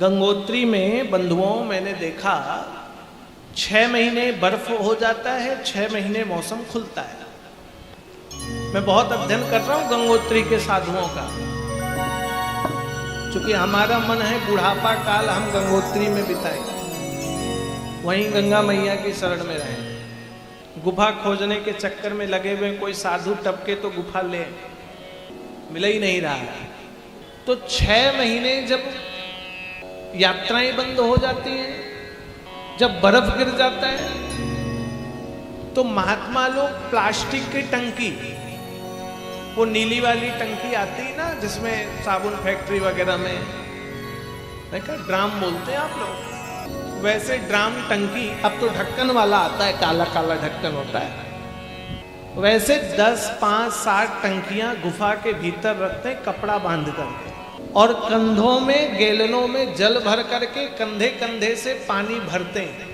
गंगोत्री में बंधुओं मैंने देखा 6 महीने बर्फ हो जाता है, 6 महीने मौसम खुलता है। मैं बहुत अध्ययन कर रहा हूं गंगोत्री के साधुओं का, क्योंकि हमारा मन है बुढ़ापा काल हम गंगोत्री में बिताएं, वहीं गंगा मैया की शरण में रहें। गुफा खोजने के चक्कर में लगे हुए कोई साधु टपके तो गुफा ले, मिल ही नहीं रहा है। तो 6 महीने जब यात्राएं बंद हो जाती हैं, जब बर्फ गिर जाता है, तो महात्मा लोग प्लास्टिक की टंकी, वो नीली वाली टंकी आती है ना जिसमें साबुन फैक्ट्री वगैरह में देखा ड्राम बोलते हैं आप लोग, वैसे ड्राम टंकी, अब तो ढक्कन वाला आता है, काला काला ढक्कन होता है, वैसे 10, 5, 7 टंकियां गुफा के भीतर रखते हैं कपड़ा बांध करके, और कंधों में गैलनों में जल भर करके कंधे कंधे से पानी भरते हैं।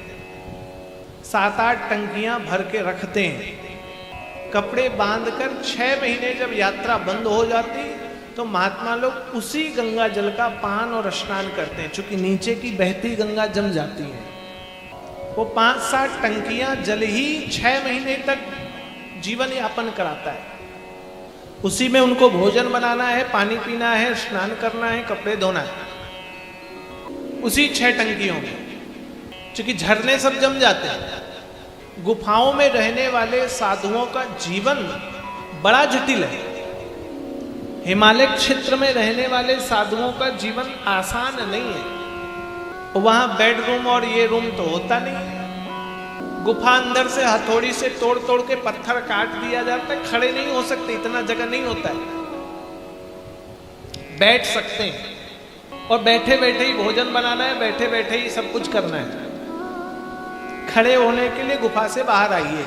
7-8 टंकियां भर के रखते हैं, कपड़े बांधकर 6 महीने जब यात्रा बंद हो जाती तो महात्मा लोग उसी गंगा जल का पान और स्नान करते हैं, क्योंकि नीचे की बहती गंगा जम जाती है। वो 5-7 टंकियां जल ही 6 महीने तक जीवन यापन कराता है। उसी में उनको भोजन बनाना है, पानी पीना है, स्नान करना है, कपड़े धोना है, उसी 6 टंकियों में, क्योंकि झरने सब जम जाते हैं। गुफाओं में रहने वाले साधुओं का जीवन बड़ा जटिल है। हिमालय क्षेत्र में रहने वाले साधुओं का जीवन आसान नहीं है। वहां बेडरूम और ये रूम तो होता नहीं है। गुफा अंदर से हथौड़ी से तोड़ तोड़ के पत्थर काट दिया जाता है, खड़े नहीं हो सकते, इतना जगह नहीं होता है। बैठ सकते हैं और बैठे बैठे ही भोजन बनाना है, बैठे बैठे ही सब कुछ करना है। खड़े होने के लिए गुफा से बाहर आइए।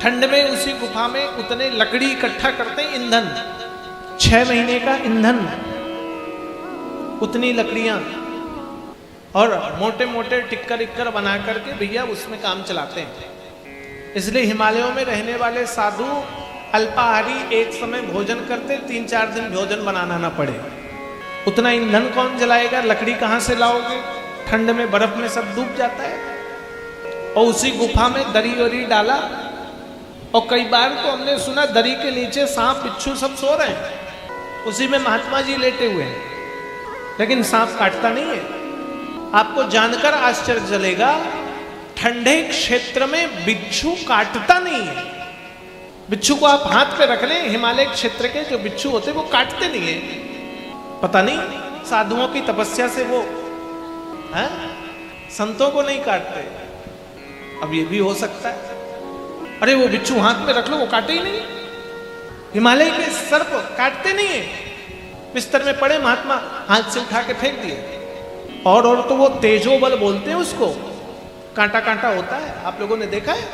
ठंड में उसी गुफा में उतने लकड़ी इकट्ठा करते हैं, ईंधन, 6 महीने का ईंधन, उतनी लकड़ियां, और मोटे मोटे टिक्कर इक्कर बना करके भैया उसमें काम चलाते हैं। इसलिए हिमालयों में रहने वाले साधु अल्पाहारी एक समय भोजन करते, 3-4 दिन भोजन बनाना ना पड़े। उतना ईंधन कौन जलाएगा, लकड़ी कहाँ से लाओगे, ठंड में बर्फ में सब डूब जाता है। और उसी गुफा में दरी वरी डाला, और कई बार तो हमने सुना दरी के नीचे सांप बिच्छू सब सो रहे हैं, उसी में महात्मा जी लेटे हुए हैं, लेकिन सांप काटता नहीं है। आपको जानकर आश्चर्य चलेगा, ठंडे क्षेत्र में बिच्छू काटता नहीं है। बिच्छू को आप हाथ पे रख लें, हिमालय क्षेत्र के जो बिच्छू होते वो काटते नहीं है। पता नहीं साधुओं की तपस्या से वो है, संतों को नहीं काटते। अब ये भी हो सकता है, अरे वो बिच्छू हाथ में रख लो, वो काटे ही नहीं। हिमालय के सर्प काटते नहीं है। बिस्तर में पड़े, महात्मा हाथ से उठा के फेंक दिए। और तो वो तेजोबल बोलते हैं उसको, कांटा कांटा होता है, आप लोगों ने देखा है,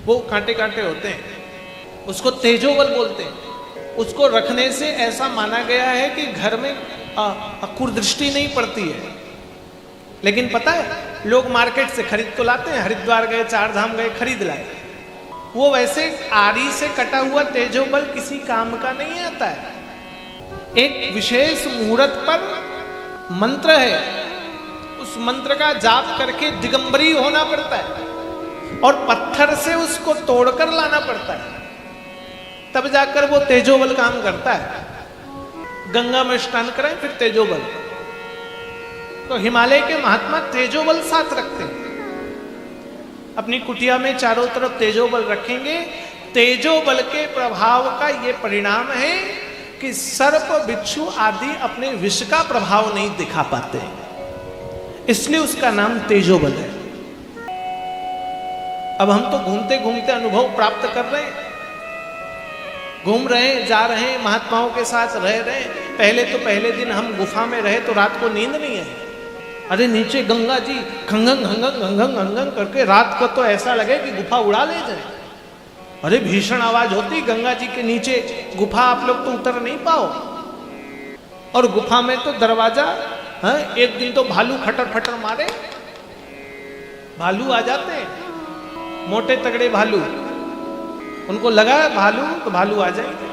वो कांटे कांटे होते हैं, उसको तेजोबल बोलते हैं। उसको रखने से ऐसा माना गया है कि घर में कुदृष्टि नहीं पड़ती है। लेकिन पता है, लोग मार्केट से खरीद तो लाते हैं, हरिद्वार गए, 4 धाम गए, खरीद लाए। वो वैसे आरी से कटा हुआ तेजोबल किसी काम का नहीं आता है। एक विशेष मुहूर्त पर मंत्र है, उस मंत्र का जाप करके दिगंबरी होना पड़ता है, और पत्थर से उसको तोड़कर लाना पड़ता है, तब जाकर वो तेजोबल काम करता है। गंगा में स्नान करें फिर तेजोबल। तो हिमालय के महात्मा तेजोबल साथ रखते हैं। अपनी कुटिया में चारों तरफ तेजोबल रखेंगे। तेजोबल के प्रभाव का ये परिणाम है कि सर्प बिच्छू आदि अपने विष का प्रभाव नहीं दिखा पाते, इसलिए उसका नाम तेजोबल है। अब हम तो घूमते घूमते अनुभव प्राप्त कर रहे हैं, घूम रहे हैं, जा रहे हैं, महात्माओं के साथ रह रहे हैं। पहले दिन हम गुफा में रहे तो रात को नींद नहीं आई। अरे नीचे गंगा जी खंगंग खंगंग खंगंग खंगंग करके रात को तो ऐसा लगे कि गुफा उड़ा ले जाए। अरे भीषण आवाज होती गंगा जी के नीचे, गुफा आप लोग तो उतर नहीं पाओ। और गुफा में तो दरवाजा, एक दिन तो भालू खटर खटर मारे, भालू आ जाते हैं, मोटे तगड़े भालू, उनको लगा भालू तो भालू आ जाएंगे,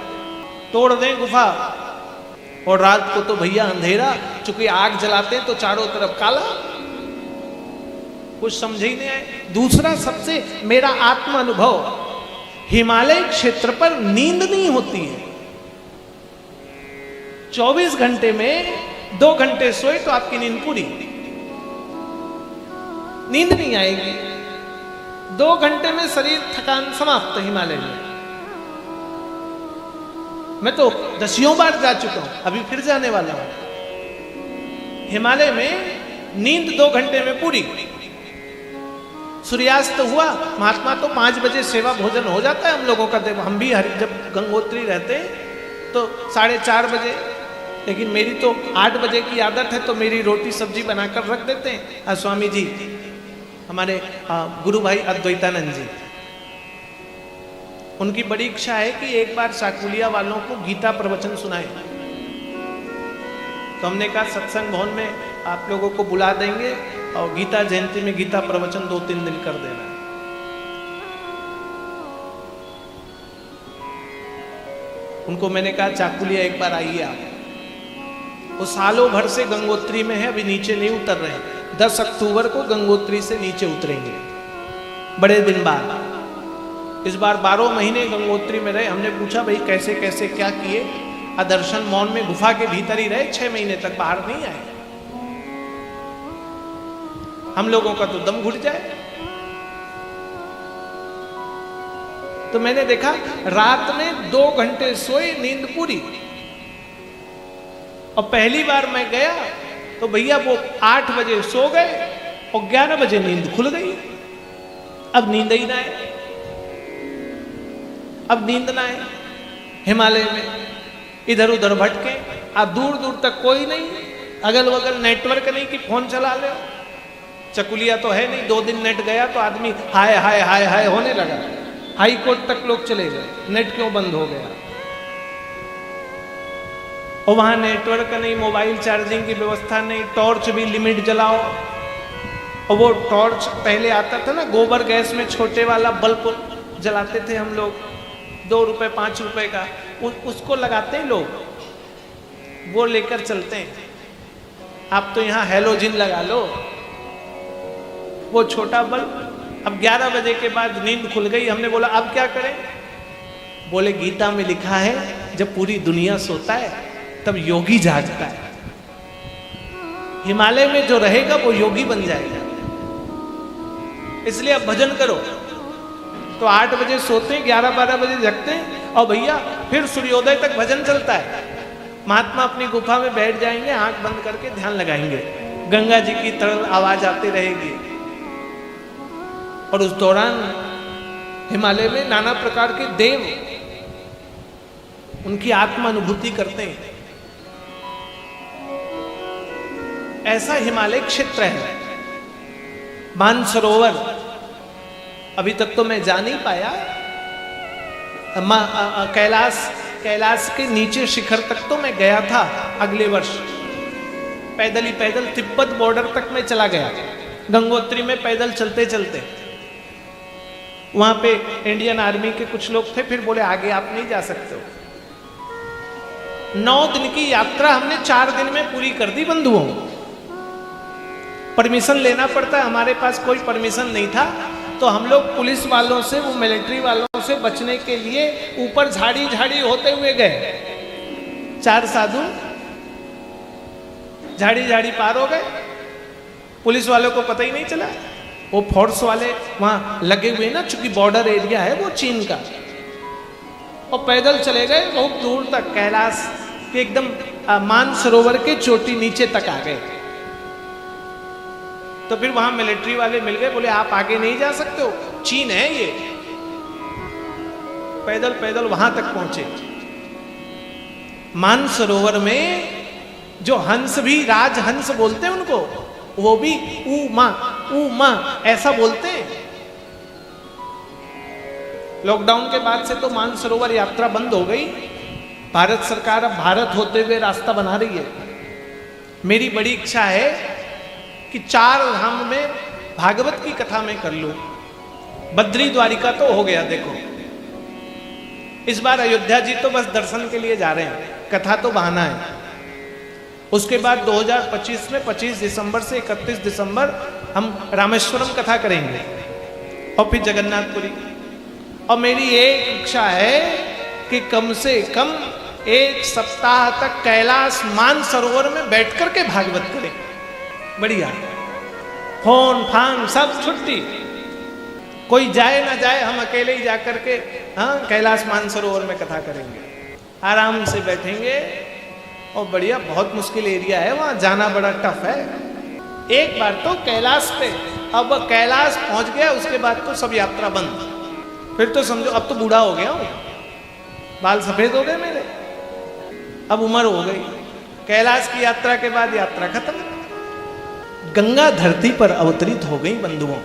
तोड़ दें गुफा। और रात को तो भैया अंधेरा, चूंकि आग जलाते हैं तो चारों तरफ काला, कुछ समझ ही नहीं आए। दूसरा सबसे मेरा आत्म अनुभव, हिमालय क्षेत्र पर नींद नहीं होती है। 24 घंटे में 2 घंटे सोए तो आपकी नींद पूरी, नींद नहीं आएगी। 2 घंटे में शरीर थकान समाप्त हिमालय में। मैं तो 10 बार जा चुका हूं, अभी फिर जाने वाला हूं। हिमालय में नींद 2 घंटे में पूरी। सूर्यास्त हुआ, महात्मा तो 5 बजे सेवा भोजन हो जाता है हम लोगों का। हम भी जब गंगोत्री रहते तो 4:30 बजे, लेकिन मेरी तो 8 बजे की आदत है, तो मेरी रोटी सब्जी बनाकर रख देते हैं। स्वामी जी हमारे गुरु भाई अद्वैतानंद जी, उनकी बड़ी इच्छा है कि एक बार चाकुलिया वालों को गीता प्रवचन सुनाए। तो हमने कहा सत्संग भवन में आप लोगों को बुला देंगे और गीता जयंती में गीता प्रवचन 2-3 दिन कर देना। उनको मैंने कहा चाकुलिया एक बार आइए आप। वो सालों भर से गंगोत्री में है, अभी नीचे नहीं उतर रहे हैं। 10 अक्टूबर को गंगोत्री से नीचे उतरेंगे, बड़े दिन बाद। इस बार 12 महीने गंगोत्री में रहे। हमने पूछा भाई कैसे कैसे क्या किए? दर्शन मौन में गुफा के भीतर ही रहे 6 महीने तक, बाहर नहीं आए। हम लोगों का तो दम घुट जाए। तो मैंने देखा रात में 2 घंटे सोए, नींद पूरी। और पहली बार मैं गया तो भैया वो 8 बजे सो गए और 11 बजे नींद खुल गई। अब नींद ही ना आए, अब नींद ना आए। हिमालय में इधर उधर भटके, अब दूर दूर तक कोई नहीं, अगल बगल नेटवर्क नहीं कि फोन चला ले। चकुलिया तो है नहीं, 2 दिन नेट गया तो आदमी हाय हाय हाय हाय होने लगा। हाई कोर्ट तक लोग चले गए, नेट क्यों बंद हो गया? और वहां नेटवर्क नहीं, मोबाइल चार्जिंग की व्यवस्था नहीं, टॉर्च भी लिमिट जलाओ। और वो टॉर्च पहले आता था ना, गोबर गैस में छोटे वाला बल्ब जलाते थे हम लोग, 2 रुपए 5 रुपए का, उसको लगाते हैं लोग, वो लेकर चलते हैं। आप तो यहाँ हैलोजिन लगा लो, वो छोटा बल्ब। अब 11 बजे के बाद नींद खुल गई। हमने बोला अब क्या करें? बोले गीता में लिखा है जब पूरी दुनिया सोता है तब योगी जागता है। हिमालय में जो रहेगा वो योगी बन जाएगा। इसलिए अब भजन करो। तो 8 बजे सोते हैं, 11-12 बजे जगते हैं और भैया फिर सूर्योदय तक भजन चलता है। महात्मा अपनी गुफा में बैठ जाएंगे, आंख बंद करके ध्यान लगाएंगे, गंगा जी की तरल आवाज आती रहेगी। और उस दौरान हिमालय में नाना प्रकार के देव उनकी आत्मा अनुभूति करते हैं। ऐसा हिमालय क्षेत्र है। मानसरोवर अभी तक तो मैं जा नहीं पाया। कैलाश के नीचे शिखर तक तो मैं गया था अगले वर्ष, पैदल ही पैदल तिब्बत बॉर्डर तक मैं चला गया, गंगोत्री में पैदल चलते चलते। वहां पे इंडियन आर्मी के कुछ लोग थे, फिर बोले आगे आप नहीं जा सकते हो। 9 दिन की यात्रा हमने 4 दिन में पूरी कर दी बंधुओं। परमिशन लेना पड़ता है, हमारे पास कोई परमिशन नहीं था, तो हम लोग पुलिस वालों से, वो मिलिट्री वालों से बचने के लिए ऊपर झाड़ी झाड़ी होते हुए गए। 4 साधु झाड़ी झाड़ी पार हो गए, पुलिस वालों को पता ही नहीं चला। वो फोर्स वाले वहां लगे हुए ना, चूंकि बॉर्डर एरिया है वो चीन का, और पैदल चले गए बहुत दूर तक, कैलाश के एकदम मानसरोवर के चोटी नीचे तक आ गए। तो फिर वहां मिलिट्री वाले मिल गए, बोले आप आगे नहीं जा सकते हो, चीन है ये। पैदल पैदल वहां तक पहुंचे। मानसरोवर में जो हंस भी राजहंस बोलते हैं उनको, वो भी ऊ मां ऐसा बोलते हैं। लॉकडाउन के बाद से तो मानसरोवर यात्रा बंद हो गई। भारत सरकार अब भारत होते हुए रास्ता बना रही है। मेरी बड़ी इच्छा है कि 4 धाम में भागवत की कथा मैं कर लूं। बद्री द्वारिका तो हो गया, देखो इस बार अयोध्या जी तो बस दर्शन के लिए जा रहे हैं, कथा तो बहाना है। उसके बाद 2025 में 25 दिसंबर से 31 दिसंबर हम रामेश्वरम कथा करेंगे और फिर जगन्नाथपुरी। और मेरी एक इच्छा है कि कम से कम 1 सप्ताह तक कैलाश मानसरोवर में बैठ करके भागवत करें। बढ़िया, फोन फान सब छुट्टी, कोई जाए ना जाए, हम अकेले ही जाकर के कैलाश मानसरोवर में कथा करेंगे। आराम से बैठेंगे और बढ़िया, बहुत मुश्किल एरिया है वहां जाना, बड़ा टफ है। एक बार तो कैलाश पे, अब कैलाश पहुंच गया उसके बाद तो सब यात्रा बंद। फिर तो समझो अब तो बूढ़ा हो गया हूं, बाल सफेद हो गए मेरे, अब उम्र हो गई। कैलाश की यात्रा के बाद यात्रा खत्म। गंगा धरती पर अवतरित हो गई बंधुओं।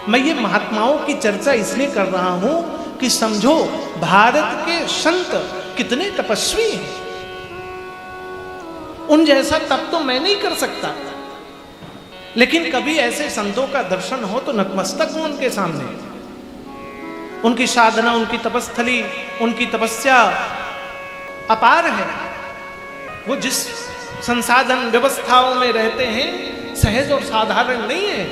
मैं ये महात्माओं की चर्चा इसलिए कर रहा हूं कि समझो भारत के संत कितने तपस्वी हैं। उन जैसा तप तो मैं नहीं कर सकता, लेकिन कभी ऐसे संतों का दर्शन हो तो नतमस्तक हूं उनके सामने। उनकी साधना, उनकी तपस्थली, उनकी तपस्या अपार है। वो जिस संसाधन व्यवस्थाओं में रहते हैं सहज और साधारण नहीं है।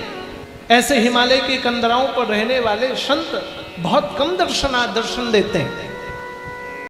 ऐसे हिमालय के कंदराओं पर रहने वाले संत बहुत कम दर्शन देते हैं।